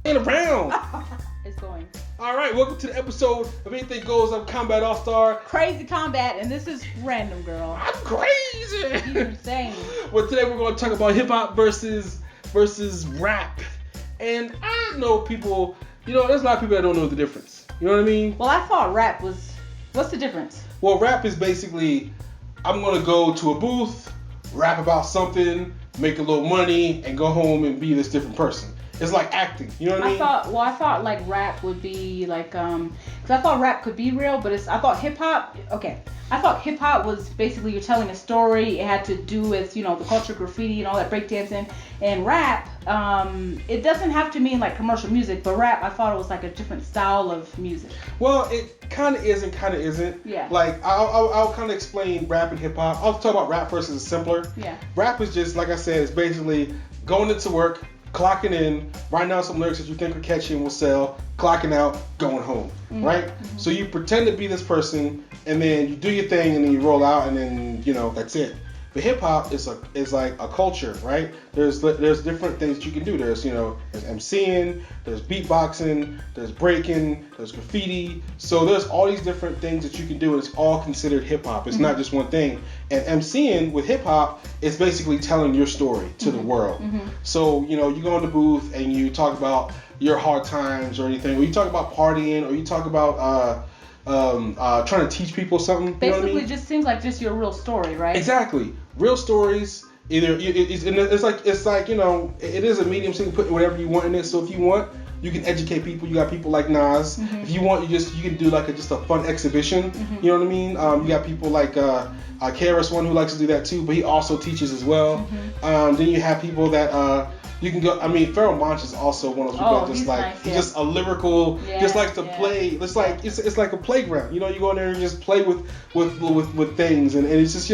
Ain't around. It's going. All right, welcome to the episode of Anything Goes. I'm Kombat All-Star. Crazy Combat, and this is Random Girl. I'm crazy. You're insane. Well, today we're going to talk about hip hop versus rap. And I know people, there's a lot of people that don't know the difference. You know what I mean? Well, I thought rap was. What's the difference? Well, rap is basically, I'm going to go to a booth, rap about something, make a little money, and go home and be this different person. It's like acting, you know what I mean? I thought like rap would be like, because I thought rap could be real, but I thought hip hop, I thought hip hop was basically you're telling a story. It had to do with, the culture, graffiti, and all that breakdancing. And rap, it doesn't have to mean like commercial music, but rap, I thought it was like a different style of music. Well, it kind of is and kind of isn't. Yeah. Like, I'll kind of explain rap and hip hop. I'll talk about rap first as simpler. Yeah. Rap is just, like I said, it's basically going into work, clocking in, writing down some lyrics that you think are catchy and will sell, clocking out, going home, right? Mm-hmm. So you pretend to be this person, and then you do your thing, and then you roll out, and then, that's it. But hip hop is like a culture, right? There's different things that you can do. There's MCing, there's beatboxing, there's breaking, there's graffiti. So there's all these different things that you can do, and it's all considered hip hop. It's not just one thing. And MCing with hip hop is basically telling your story to the world. Mm-hmm. So you go in the booth and you talk about your hard times or anything, or you talk about partying, or you talk about trying to teach people something. Basically, you know what I mean? Just seems like just your real story, right? Exactly. Real stories. Either it's like it is a medium, so you can put whatever you want in it. So if you want, you can educate people. You got people like Nas. Mm-hmm. If you want, you can do like just a fun exhibition. Mm-hmm. You know what I mean? You got people like KRS-One who likes to do that too, but he also teaches as well. Mm-hmm. Then you have people that you can go. I mean, Pharoah Monch is also one of those people that just like nice, he's just a lyrical, just likes to play. It's like it's like a playground. You go in there and just play with things, and it's just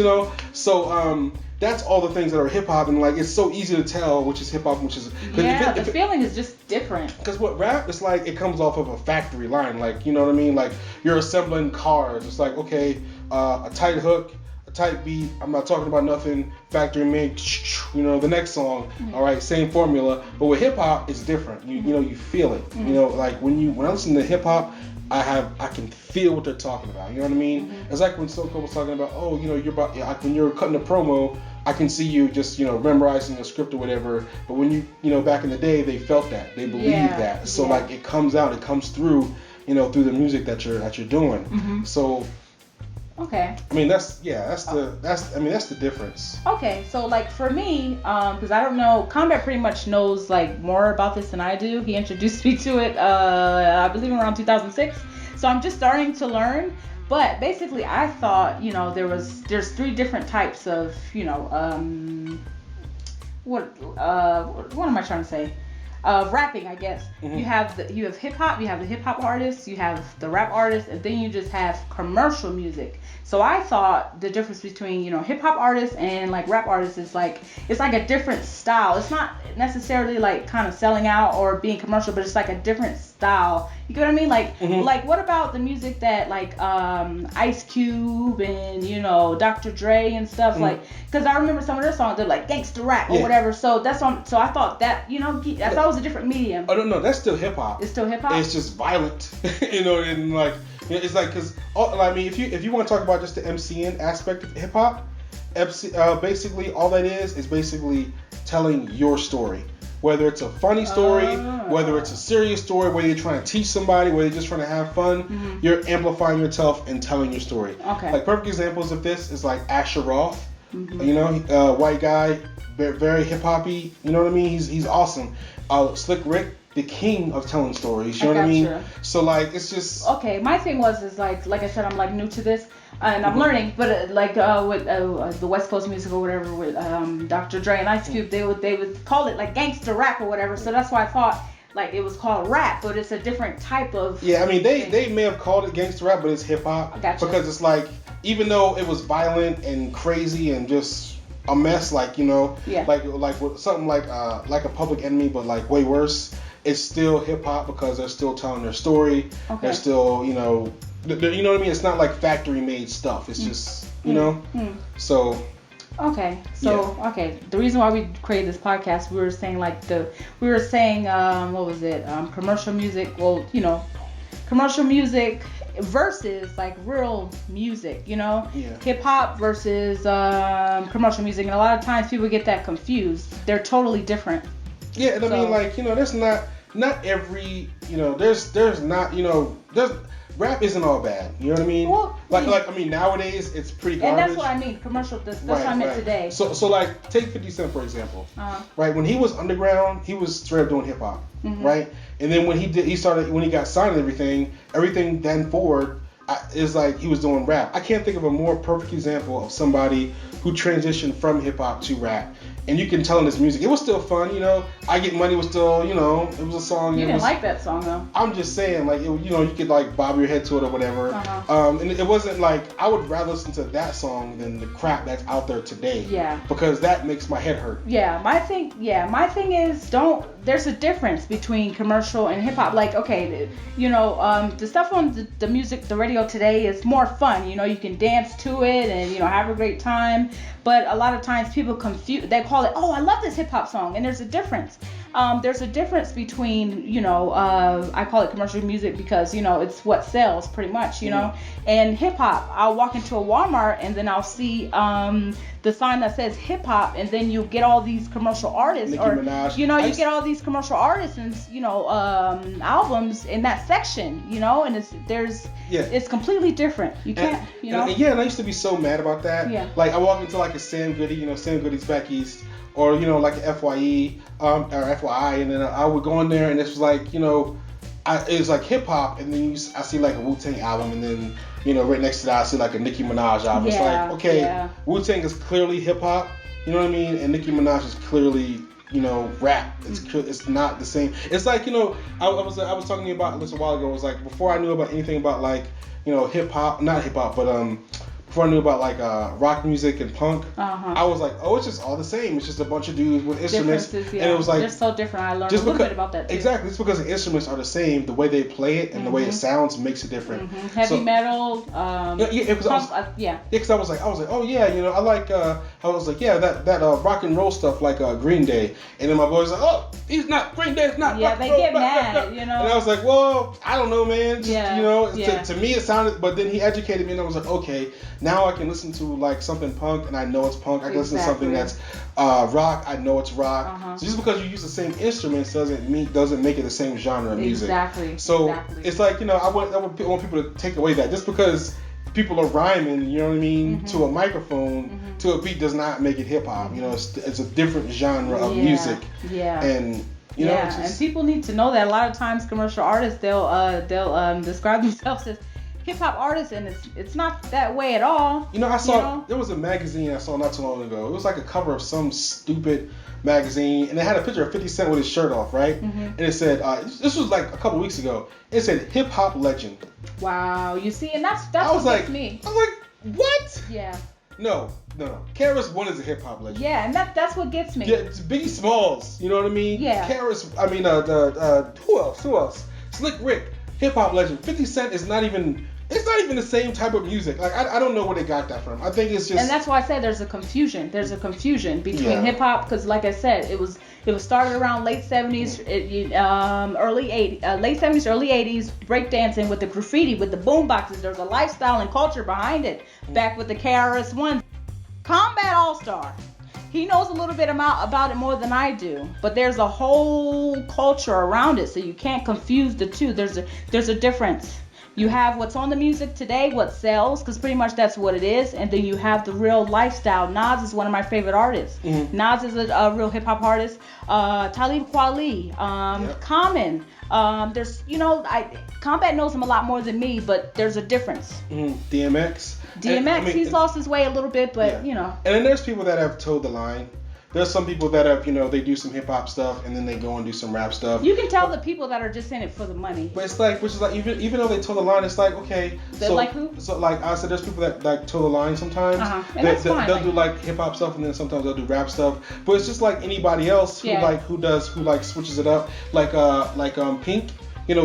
so that's all the things that are hip hop, and like it's so easy to tell which is hip hop, which is the feeling is just different. Because what rap, it's like it comes off of a factory line, like you know what I mean, like you're assembling cars. It's like okay, a tight hook, a tight beat. I'm not talking about nothing factory made. The next song, all right, same formula. But with hip hop, it's different. You feel it. Like when I listen to hip hop, I can feel what they're talking about. You know what I mean? It's like when Stone Cold was talking about, when you're cutting a promo, I can see you just memorizing a script or whatever. But when you back in the day, they felt that, they believed that. So like it comes through, through the music that you're doing. Mm-hmm. So. Okay. I mean that's the difference. Okay, so like for me, because I don't know, Combat pretty much knows like more about this than I do. He introduced me to it, I believe around 2006. So I'm just starting to learn. But basically, I thought there's three different types of what am I trying to say? Rapping, I guess. Mm-hmm. You have hip hop, you have the hip hop artists, you have the rap artists, and then you just have commercial music. So I thought the difference between hip hop artists and like rap artists is like it's like a different style. It's not necessarily like kind of selling out or being commercial, but it's like a different style. You get what I mean? Like like what about the music that like Ice Cube and Dr. Dre and stuff like? Because I remember some of their songs they're like gangster rap or whatever. So that's on. So I thought that I thought it was a different medium. Oh no, that's still hip hop. It's still hip hop. It's just violent, and like it's like because I mean if you want to talk about just the MCN aspect of hip hop, basically all that is basically telling your story. Whether it's a funny story, whether it's a serious story, whether you're trying to teach somebody, whether you're just trying to have fun, you're amplifying yourself and telling your story. Okay. Like perfect examples of this is like Asher Roth. White guy, very hip hoppy. You know what I mean? He's awesome. Slick Rick, the king of telling stories. You know what I mean? So like it's just okay. My thing is like I said, I'm like new to this. And I'm learning, but with the West Coast music or whatever, with Dr. Dre and Ice Cube, they would call it like gangster rap or whatever. So that's why I thought like it was called rap, but it's a different type of. Yeah, I mean they may have called it gangster rap, but it's hip hop. Gotcha. Because it's like even though it was violent and crazy and just a mess, like like with something like a Public Enemy, but like way worse. It's still hip hop because they're still telling their story. Okay. They're still you know what I mean. It's not like factory made stuff. It's just so Okay, so the reason why we created this podcast, we were saying what was it? Commercial music. Well, commercial music versus like real music. Hip hop versus commercial music, and a lot of times people get that confused. They're totally different. Yeah, and I mean, like, there's not every, there's not, there's. Rap isn't all bad, you know what I mean? Well, I mean, nowadays it's pretty garbage. And that's what I mean, commercial. That's what I meant today. So like, take 50 Cent for example, right? When he was underground, he was straight up doing hip hop, right? And then when he got signed and everything then forward is like he was doing rap. I can't think of a more perfect example of somebody who transitioned from hip hop to rap. And you can tell in his music, it was still fun, I Get Money was still, it was a song. You didn't like that song though. I'm just saying, like, you could like bob your head to it or whatever. And it wasn't like, I would rather listen to that song than the crap that's out there today. Yeah. Because that makes my head hurt. Yeah, my thing is, there's a difference between commercial and hip hop. Like, okay, the stuff on the music, the radio today is more fun. You can dance to it and have a great time. But a lot of times people they call it, oh, I love this hip hop song, and there's a difference. There's a difference between, I call it commercial music because, it's what sells pretty much, and hip hop. I'll walk into a Walmart and then I'll see the sign that says hip hop, and then you get all these commercial artists, Nicki Minaj. You get all these commercial artists and albums in that section, and it's completely different. You can't, and I used to be so mad about that. Yeah. Like I walk into like a Sam Goody, Sam Goody's back east, or like a FYE or FYI, and then I would go in there and it was like it was like hip hop, and then I see like a Wu-Tang album, and then right next to that I see like a Nicki Minaj album. It's like, okay, Wu-Tang is clearly hip hop, you know what I mean, and Nicki Minaj is clearly rap. It's not the same. It's like I was talking to you about this a while ago. It was like before I knew about anything about like hip hop, not hip hop, but before I knew about like rock music and punk, I was like, oh, it's just all the same. It's just a bunch of dudes with instruments, and it was like they're so different. I learned a little bit about that too. Exactly, it's because the instruments are the same. The way they play it and the way it sounds makes it different. Heavy metal. Because I was like, oh yeah, I like. I was like, yeah, that rock and roll stuff like Green Day, and then my boys like, oh, he's not Green Day, it's not. Yeah, rock they and roll, get mad, And I was like, well, I don't know, man. Just, to me it sounded, but then he educated me, and I was like, okay. Now I can listen to like something punk and I know it's punk. I can listen to something that's rock. I know it's rock. So just because you use the same instruments doesn't make it the same genre of music. Exactly. So it's like I want people to take away that just because people are rhyming, you know what I mean, to a microphone, to a beat does not make it hip hop. It's a different genre of music. Yeah. And and people need to know that a lot of times commercial artists they'll describe themselves as hip hop artists, and it's not that way at all. I saw there was a magazine I saw not too long ago. It was like a cover of some stupid magazine, and it had a picture of 50 Cent with his shirt off, right? And it said this was like a couple weeks ago. It said hip hop legend. Wow, you see, and that's me. I was like, what? Yeah. No. KRS-One is a hip hop legend. Yeah, and that's what gets me. Yeah, it's Biggie Smalls. You know what I mean? Yeah. Who else? Slick Rick, hip hop legend. 50 Cent is not even. It's not even the same type of music. Like I don't know where they got that from. I think it's just. And that's why I said there's a confusion. There's a confusion between hip hop, because like I said, it was started around late 70s, early 80s, late 70s, early 80s, breakdancing with the graffiti, with the boom boxes. There's a lifestyle and culture behind it. Back with the KRS-One, Kombat All-Star. He knows a little bit about it more than I do, but there's a whole culture around it, so you can't confuse the two. There's a difference. You have what's on the music today, what sells, because pretty much that's what it is, and then you have the real lifestyle. Nas is one of my favorite artists. Nas is a real hip hop artist. Talib Kweli, Common. There's Kombat knows him a lot more than me, but there's a difference. DMX. He's lost his way a little bit, but And then there's people that have towed the line. There's some people that have, they do some hip hop stuff and then they go and do some rap stuff. You can tell the people that are just in it for the money. But it's like, which is like, even though they toe the line, it's like, okay. So like who? So like I said, there's people that like toe the line sometimes. And that's fine. They'll do like hip hop stuff and then sometimes they'll do rap stuff. But it's just like anybody else who switches it up. Like Pink.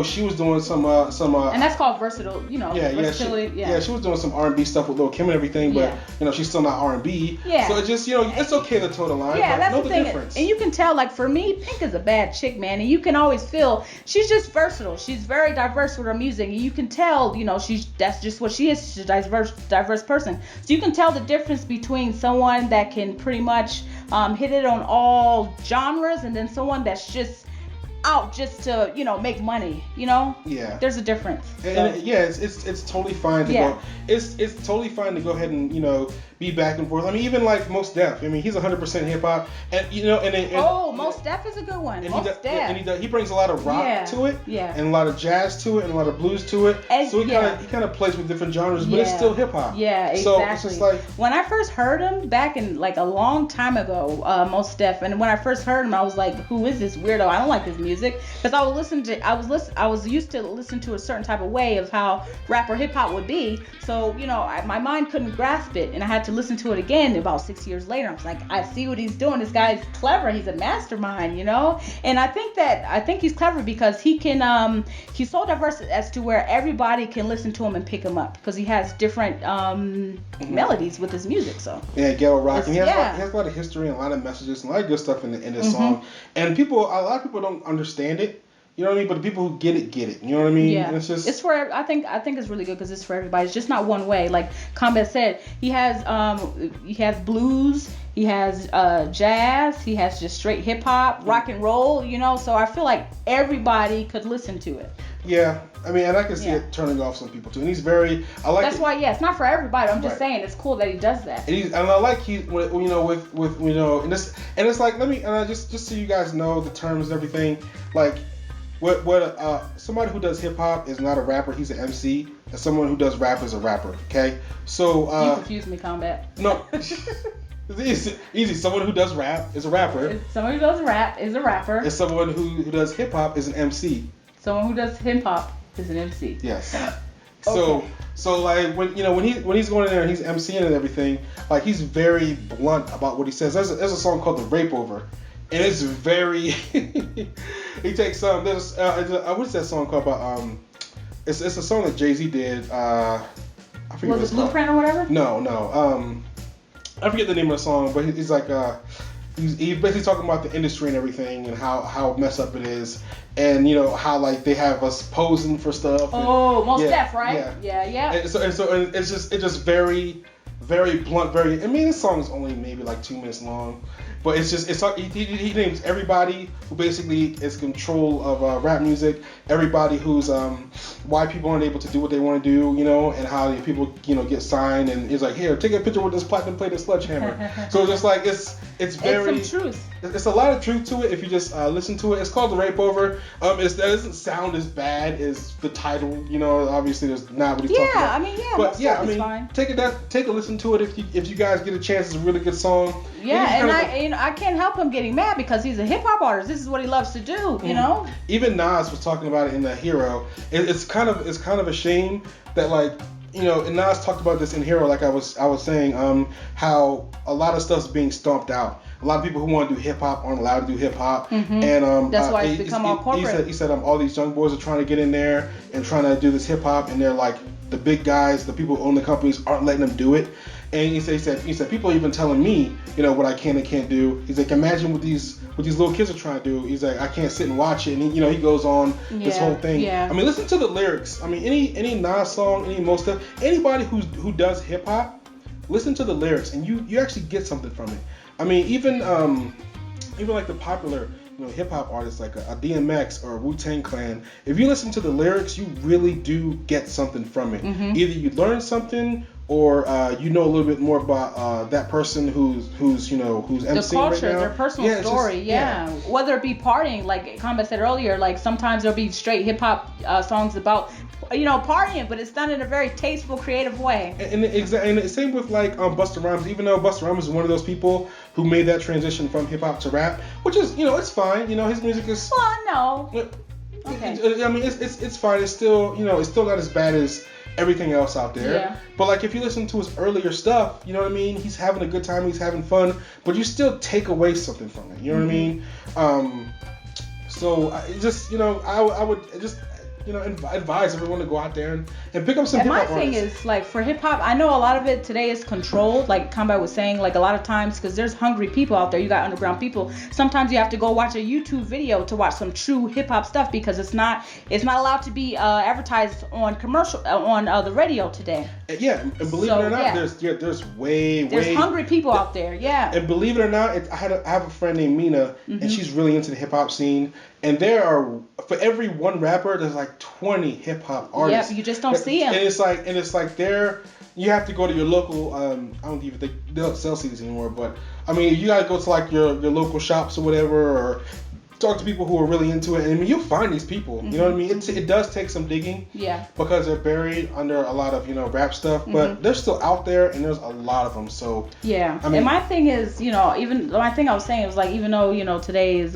she was doing some and that's called versatile, versatility. Yeah, she was doing some R&B stuff with Lil Kim and everything, but she's still not R&B. Yeah. So it just, it's okay to toe the line. Yeah, but that's know the the thing. difference. And you can tell, like, for me, Pink is a bad chick, man, and you can always feel she's just versatile. She's very diverse with her music, and you can tell, that's just what she is. She's a diverse person. So you can tell the difference between someone that can pretty much hit it on all genres, and then someone that's just out just to make money. Yeah. There's a difference. And it's totally fine to go. It's totally fine to go ahead and be back and forth. I mean, even like Mos Def. I mean, he's 100% hip hop, and Mos Def is a good one. He brings a lot of rock to it, and a lot of jazz to it, and a lot of blues to it. So he kind of plays with different genres, but it's still hip hop. Yeah, exactly. So it's just like, when I first heard him back in like a long time ago, Mos Def, and when I first heard him, I was like, who is this weirdo? I don't like his music, because I was used to listen to a certain type of way of how rap or hip hop would be. So my mind couldn't grasp it, and I had to listen to it again about 6 years later. I was like, I see what he's doing. This guy's clever. He's a mastermind, And I think he's clever because he can he's so diverse as to where everybody can listen to him and pick him up, because he has different melodies with his music. So ghetto rock, and he has a lot of history and a lot of messages and a lot of good stuff in this song. And a lot of people don't understand it. You know what I mean? But the people who get it. You know what I mean? Yeah. And it's for, I think it's really good because it's for everybody. It's just not one way. Like Kombat said, he has blues, he has jazz, he has just straight hip hop, rock and roll. So I feel like everybody could listen to it. Yeah. I mean, and I can see it turning off some people too. And he's very, I like. That's why, it's not for everybody. I'm just saying it's cool that he does that. And I like and it's like, let me just so you guys know the terms and everything. Like, what somebody who does hip hop is not a rapper. He's an MC. And someone who does rap is a rapper. Okay, so you confuse me, Kombat. No. It's easy. Someone who does rap is a rapper. Someone who does rap is a rapper. And someone who does hip hop is an MC. Someone who does hip hop is an MC. Yes. Okay. So like when he's going in there and he's MCing and everything, like he's very blunt about what he says. There's a song called The Rape Over, and it's very he takes there's what's that song called about it's a song that Jay-Z did, I forget. Was it Blueprint or whatever? No, I forget the name of the song, but he's like he's basically talking about the industry and everything and how messed up it is, and how like they have us posing for stuff. Most Def, right? Yeah. And so it's just very, very blunt. I mean, this song is only maybe like 2 minutes long, but he names everybody who basically is control of rap music, everybody who's why people aren't able to do what they want to do, and how people get signed, and he's like, here, take a picture with this platinum plated sledgehammer. So it's just like it's very, it's some truth. It's a lot of truth to it if you just listen to it. It's called The Rape Over. That doesn't sound as bad as the title. Obviously there's not what he's talking about. But fine. Take a listen to it if you guys get a chance. It's a really good song. Yeah, and I can't help him getting mad because he's a hip hop artist. This is what he loves to do. Even Nas was talking about it in The Hero. It's kind of a shame that and Nas talked about this in Hero, like I was saying, how a lot of stuff's being stomped out. A lot of people who want to do hip hop aren't allowed to do hip hop, and that's why it's become all corporate. He said all these young boys are trying to get in there and trying to do this hip hop, and they're like the big guys, the people who own the companies aren't letting them do it. And he said people are even telling me, what I can and can't do. He's like, imagine what these little kids are trying to do. He's like, I can't sit and watch it. And he goes on this whole thing. Yeah. I mean, listen to the lyrics. I mean, any Nas song, any most of anybody who does hip hop, listen to the lyrics, and you actually get something from it. I mean, even like the popular hip hop artists like a DMX or a Wu-Tang Clan, if you listen to the lyrics, you really do get something from it. Either you learn something, or a little bit more about that person who's MCing the culture, right now. Their personal story. Whether it be partying, like Kombat said earlier, like sometimes there'll be straight hip hop songs about partying, but it's done in a very tasteful, creative way. And the same with like Busta Rhymes. Even though Busta Rhymes is one of those people who made that transition from hip hop to rap, which is it's fine. His music is. Well, no. Okay. I mean, it's fine. It's still it's still not as bad as everything else out there. Yeah. But like if you listen to his earlier stuff, you know what I mean? He's having a good time, he's having fun, but you still take away something from it. You know what I mean? So just I would just advise everyone to go out there and pick up some And hip my hop thing artists. is, like, for hip hop, I know a lot of it today is controlled, like Kombat was saying, like a lot of times, because there's hungry people out there, you got underground people. Sometimes you have to go watch a YouTube video to watch some true hip hop stuff because it's not allowed to be advertised on the radio today. Yeah, and believe it or not, there's way hungry people out there. Yeah. And believe it or not, I have a friend named Mina, and she's really into the hip hop scene. And there are, for every one rapper, there's like 20 hip hop artists. Yep, you just don't see them. And it's like you have to go to your local. I don't even think they don't sell CDs anymore, but I mean, you gotta go to like your local shops or whatever, or talk to people who are really into it. And I mean, you'll find these people. You know what I mean? It does take some digging. Yeah. Because they're buried under a lot of rap stuff, but they're still out there, and there's a lot of them. So yeah. I mean, and my thing is, even my thing I was saying was like, even though today is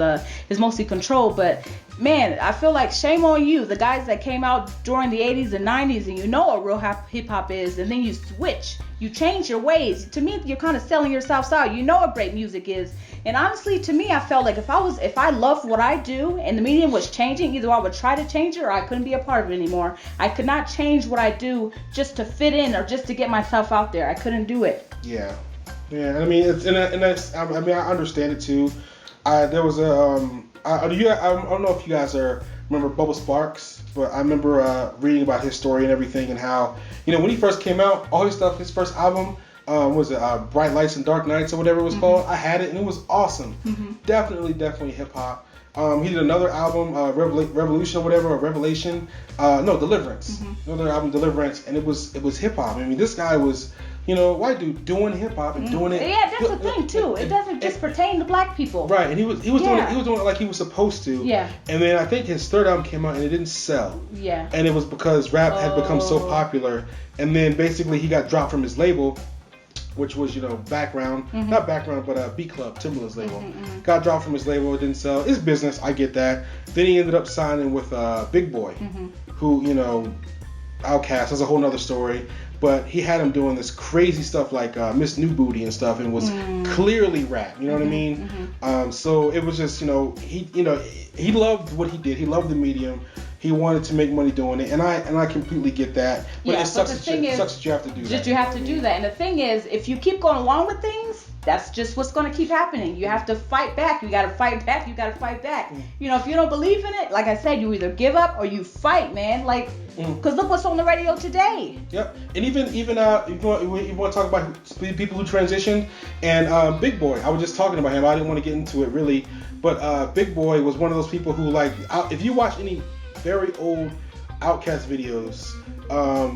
mostly controlled, but man, I feel like shame on you, the guys that came out during the 80s and 90s, and you know what real hip hop is, and then you switch, you change your ways. To me, you're kind of selling yourself out. You know what great music is. And honestly, to me, I felt like if I loved what I do and the medium was changing, either I would try to change it or I couldn't be a part of it anymore. I could not change what I do just to fit in or just to get myself out there. I couldn't do it. Yeah. I mean, I understand it too. There was I don't know if you guys remember Bubba Sparks, but I remember reading about his story and everything, and how when he first came out, all his stuff, his first album. Was it Bright Lights and Dark Nights or whatever it was called? I had it and it was awesome. Definitely hip hop. He did another album, Revolution or whatever, or Revelation. Deliverance. Another album, Deliverance, and it was hip hop. I mean, this guy was white dude doing hip hop and doing it. Yeah, that's the thing too. It doesn't just pertain to black people. Right, and he was doing it like he was supposed to. Yeah. And then I think his third album came out and it didn't sell. Yeah. And it was because rap had become so popular, and then basically he got dropped from his label, which was, Background, not Background, but B Club, Timbaland's label. Got dropped from his label, it didn't sell. It's business, I get that. Then he ended up signing with Big Boy, who, Outkast, that's a whole nother story. But he had him doing this crazy stuff like Miss New Booty and stuff, and was clearly rap. You know what I mean? So it was just, he loved what he did. He loved the medium. He wanted to make money doing it, and I completely get that. But it sucks that you have to do that. You have to do that. And the thing is, if you keep going along with things, that's just what's going to keep happening. You have to fight back. You got to fight back. You got to fight back. If you don't believe in it, like I said, you either give up or you fight, man. Like, because look what's on the radio today. Yep. And even if you want to talk about people who transitioned, and Big Boy, I was just talking about him. I didn't want to get into it really, but Big Boy was one of those people who, like, if you watch any very old Outkast videos,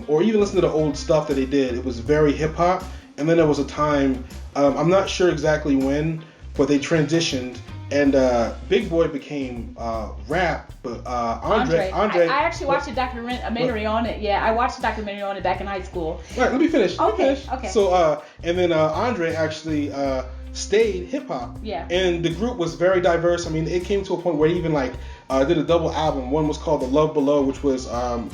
or even listen to the old stuff that they did, it was very hip hop. And then there was a time, I'm not sure exactly when, but they transitioned, and Big Boy became rap, but Andre. I actually watched a documentary on it. Yeah, I watched a documentary on it back in high school. Right, let me finish. Okay. So, and then Andre actually stayed hip hop. Yeah. And the group was very diverse. I mean, it came to a point where he even did a double album. One was called The Love Below, which was Andre's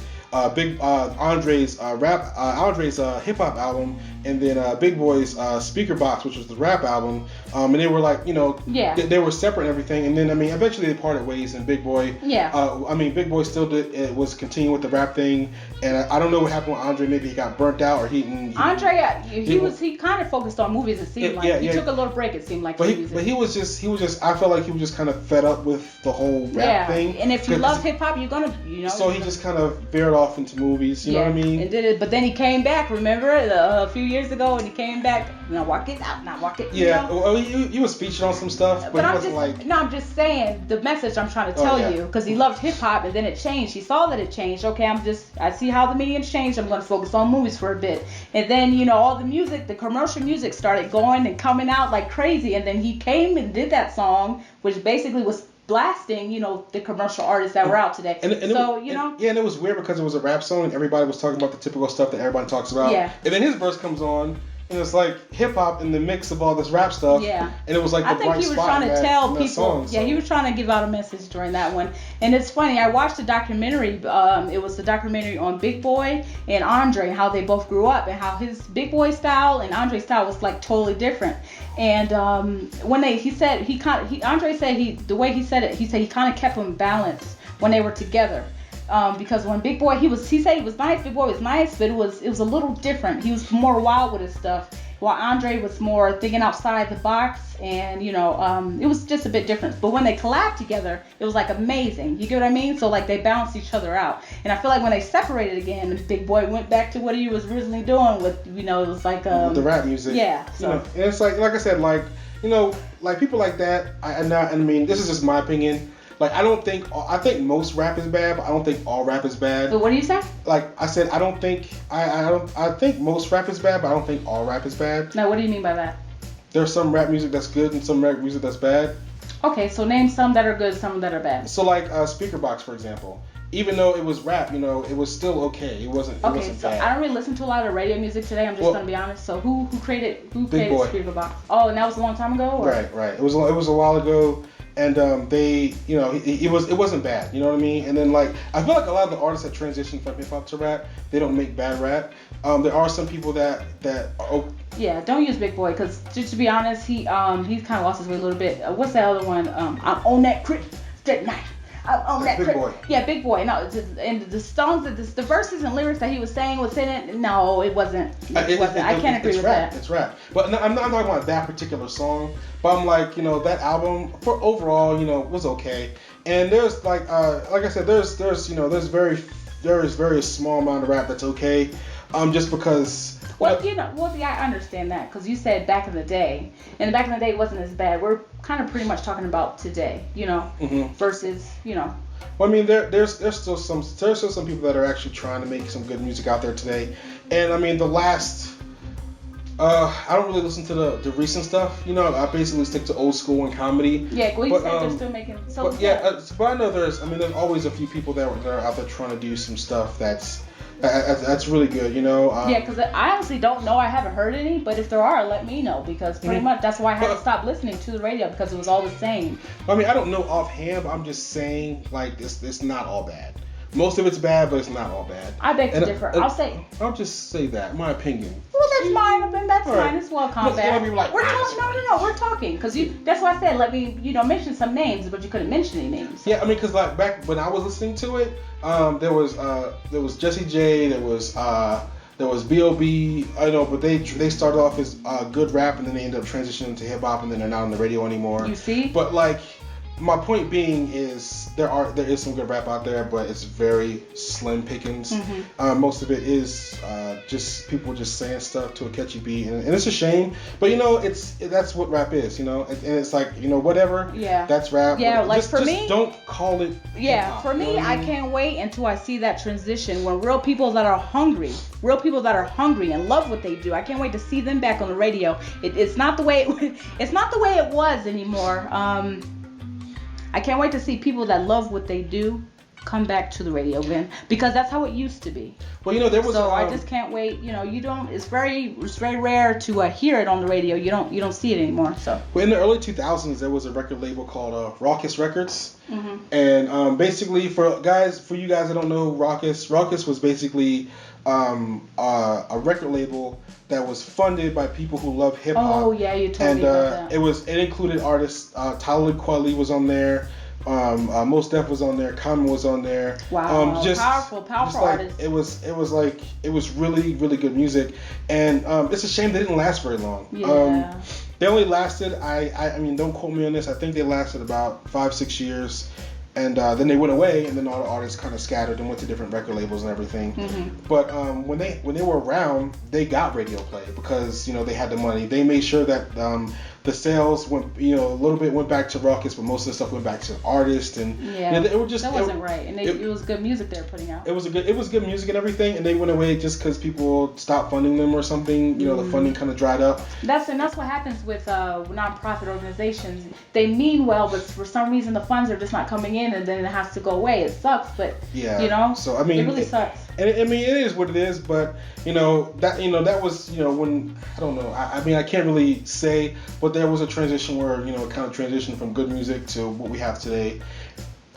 hip hop album, and then Big Boy's Speaker Box, which was the rap album. And they were they were separate and everything. And then eventually they parted ways, and Big Boy. Yeah. Big Boy still was continuing with the rap thing, and I don't know what happened with Andre. Maybe he got burnt out, or he kind of focused on movies. It seemed he took a little break. It seemed like. But he was just. I felt like he was just kind of fed up with the whole rap thing. And if you love hip hop, you're gonna So he just kind of veered off into movies. You know what I mean? And did it, but then he came back. Remember a few years ago, and he came back. Now walk it out. Now walk it. Yeah. Well, he was featured on some stuff, but it wasn't I'm just saying the message I'm trying to tell you, because he loved hip hop, and then it changed. He saw that it changed. Okay, I see how the medium's changed. I'm going to focus on movies for a bit, and then all the music, the commercial music started going and coming out like crazy, and then he came and did that song, which basically was blasting, the commercial artists that were out today. And it was weird because it was a rap song and everybody was talking about the typical stuff that everybody talks about. Yeah. And then his verse comes on and it's like hip hop in the mix of all this rap stuff. Yeah. And it was like the I think bright he was spot trying in to that, tell in that people. song, Yeah, he was trying to give out a message during that one. And it's funny. I watched a documentary. It was the documentary on Big Boy and Andre, how they both grew up, and how his Big Boy style and Andre's style was like totally different. And when Andre said the way he said it, he said he kind of kept them balanced when they were together. Because when Big Boy, he said he was nice. Big Boy was nice, but it was a little different. He was more wild with his stuff, while Andre was more thinking outside the box, and it was just a bit different. But when they collabed together, it was like amazing. You get what I mean? So like they balanced each other out. And I feel like when they separated again, Big Boy went back to what he was originally doing with, it was like the rap music. Yeah. So. And it's like I said, like like people like that. I mean, this is just my opinion. Like, I think most rap is bad, but I don't think all rap is bad. So what do you say? Like I said, I think most rap is bad, but I don't think all rap is bad. Now, what do you mean by that? There's some rap music that's good and some rap music that's bad. Okay, so name some that are good, some that are bad. So like Speaker Box, for example. Even though it was rap, it was still okay. It wasn't so bad. I don't really listen to a lot of radio music today. I'm just gonna be honest. So who created Speaker Box? Oh, and that was a long time ago? Or? Right. It was a while ago. And they, it wasn't bad, you know what I mean? And then like, I feel like a lot of the artists that transition from hip hop to rap, they don't make bad rap. There are some people that are. Yeah, don't use Big Boy, because just to be honest, he's kind of lost his way a little bit. What's the other one? I'm on that crit straight night. On that Big Boy. Yeah, Big Boy. No, and the songs, the verses and lyrics that he was saying was in it. No, it wasn't. I can't agree with rap. that. It's rap. But I'm not talking about that particular song. But I'm like, that album for overall, was okay. And there's like I said, there's very small amount of rap that's okay. Just because. Well, I understand that, because you said back in the day, and back in the day it wasn't as bad. We're kind of pretty much talking about today, versus, Well, I mean, there's still some people that are actually trying to make some good music out there today, and I mean the last. I don't really listen to the recent stuff. I basically stick to old school and comedy. Yeah, well, you said they're still making. So but I know there's always a few people that are out there trying to do some stuff that's really good, Yeah, because I honestly don't know. I haven't heard any, but if there are, let me know, because pretty much that's why I had to stop listening to the radio, because it was all the same. I mean, I don't know offhand, but I'm just saying, like, it's not all bad. Most of it's bad, but it's not all bad. I beg to differ. I'll just say that, my opinion. Well, that's mine. That's all mine right. as well, Kombat. We're talking. No, we're talking. Because that's why I said let me, mention some names, but you couldn't mention any names. Yeah, I mean, because like back when I was listening to it, there was Jesse J, there was B.O.B. I know, but they started off as good rap, and then they ended up transitioning to hip hop, and then they're not on the radio anymore. You see? But like, my point being is there is some good rap out there, but it's very slim pickings. Mm-hmm. Most of it is just people just saying stuff to a catchy beat, and it's a shame. But that's what rap is, and it's like whatever. Yeah. That's rap. Yeah, like just, for me. Just don't call it. Yeah, hip-hop, for me, I can't wait until I see that transition when real people that are hungry and love what they do. I can't wait to see them back on the radio. It's not the way it was anymore. I can't wait to see people that love what they do come back to the radio again, because that's how it used to be. Well, there was. So I just can't wait. You don't. It's very rare to hear it on the radio. You don't see it anymore. So. Well, in the early 2000s, there was a record label called Raucous Records, mm-hmm. and basically for you guys that don't know Raucous was basically a record label that was funded by people who love hip hop. Oh yeah, you told me about that. It included artists. Talib Kweli was on there. Mos Def was on there. Common was on there. Wow, powerful artists. It was really, really good music, and it's a shame they didn't last very long. Yeah. They only lasted. I mean, don't quote me on this. I think they lasted about 5-6 years. And then they went away, and then all the artists kind of scattered and went to different record labels and everything. Mm-hmm. But when they were around, they got radio play because they had the money. They made sure that the sales went, a little bit went back to Ruckus, but most of the stuff went back to the artist, and it was just that wasn't right. And it was good music they were putting out. It was good music and everything, and they went away just because people stopped funding them or something. The funding kind of dried up. That's what happens with nonprofit organizations. They mean well, but for some reason the funds are just not coming in, and then it has to go away. It sucks, but So I mean, it really sucks. And I mean, it is what it is, but that was when I don't know. I mean, I can't really say, but there was a transition where it kind of transitioned from good music to what we have today.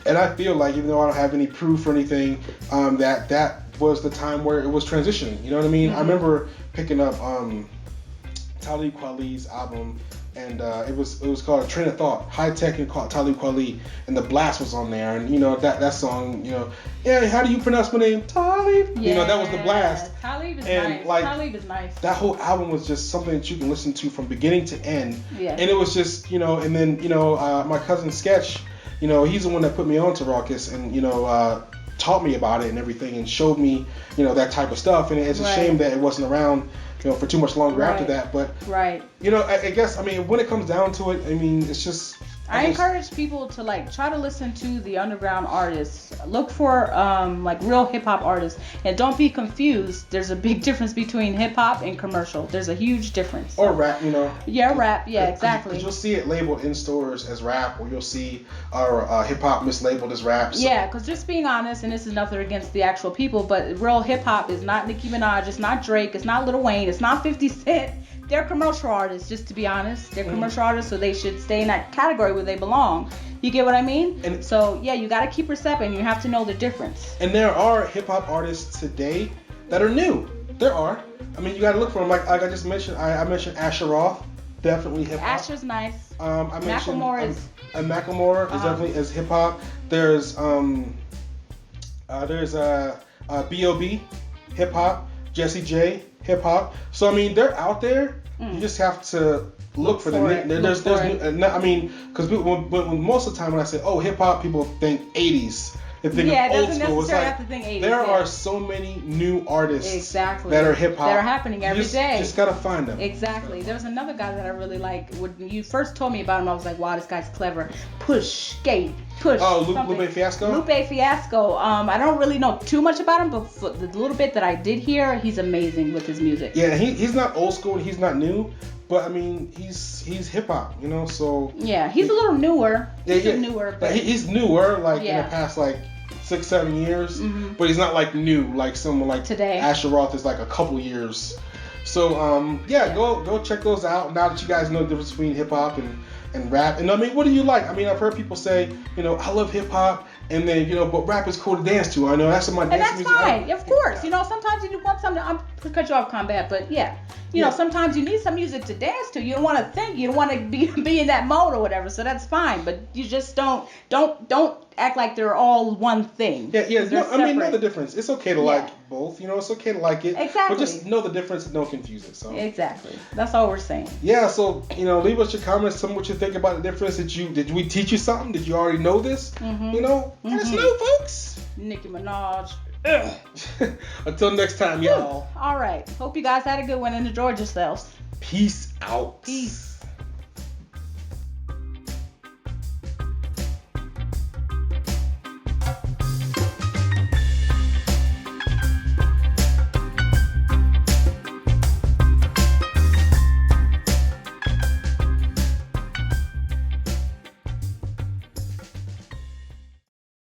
And I feel like, even though I don't have any proof or anything, that was the time where it was transitioning. You know what I mean? Mm-hmm. I remember picking up Talib Kweli's album, and it was called Train of Thought, High Tech and Talib Kweli, and The Blast was on there, and that song, how do you pronounce my name? Talib. Yeah, that was The Blast. Talib is and nice. Talib is nice. That whole album was just something that you can listen to from beginning to end. Yeah. And it was just, and then my cousin Sketch, he's the one that put me on to Ruckus, and taught me about it and everything, and showed me that type of stuff. And it's a shame that it wasn't around for too much longer after that. But I guess, I mean, when it comes down to it, I mean, it's just I encourage people to try to listen to the underground artists. Look for real hip hop artists, and don't be confused. There's a big difference between hip hop and commercial. There's a huge difference. Or rap, Yeah, rap. Yeah, exactly. Because you'll see it labeled in stores as rap, or you'll see hip hop mislabeled as rap. So. Yeah, because just being honest, and this is nothing against the actual people, but real hip hop is not Nicki Minaj, it's not Drake, it's not Lil Wayne, it's not 50 Cent. They're commercial artists, just to be honest. They're commercial artists, so they should stay in that category where they belong. You get what I mean? And so, you got to keep respecting. You have to know the difference. And there are hip-hop artists today that are new. There are. I mean, you got to look for them. Like I just mentioned, I mentioned Asher Roth. Definitely hip-hop. Asher's nice. I mentioned Macklemore is... Macklemore is definitely is hip-hop. There's B.O.B. hip-hop. Jesse J. hip-hop. So, I mean, they're out there. You just have to look for them. There's I mean, because when most of the time when I say, hip hop, people think 80s. They think of old school. It's like, have to think 80s, there are so many new artists that are hip hop that are happening every day. Just gotta find them. Exactly. There was another guy that I really like. When you first told me about him, I was like, wow, this guy's clever. Push, skate, push. Oh, Lupe Fiasco? Lupe Fiasco. I don't really know too much about him, but for the little bit that I did hear, he's amazing with his music. Yeah, he's not old school and he's not new, but I mean, he's hip hop, so. Yeah, he's a little newer. He's newer, but he's newer, in the past 6-7 years, but he's not new like someone like today. Asher Roth is a couple years. So go check those out now that you guys know the difference between hip hop and rap. And I mean, what do you like? I mean, I've heard people say, I love hip hop, and then but rap is cool to dance to. I know that's my dance music. And that's fine, of course. Sometimes you want something. I'm to cut you off, Combat, but sometimes you need some music to dance to. You don't want to think. You don't want to be in that mode or whatever. So that's fine. But you just don't act like they're all one thing. Yeah. No, I mean, know the difference. It's okay to like both. It's okay to like it. Exactly. But just know the difference and don't confuse it. So. Exactly. That's all we're saying. Yeah. So leave us your comments. Tell me what you think about the difference. Did we teach you something? Did you already know this? Let us know, folks. Nicki Minaj. Until next time, y'all. All right. Hope you guys had a good one and enjoyed yourselves. Peace out. Peace.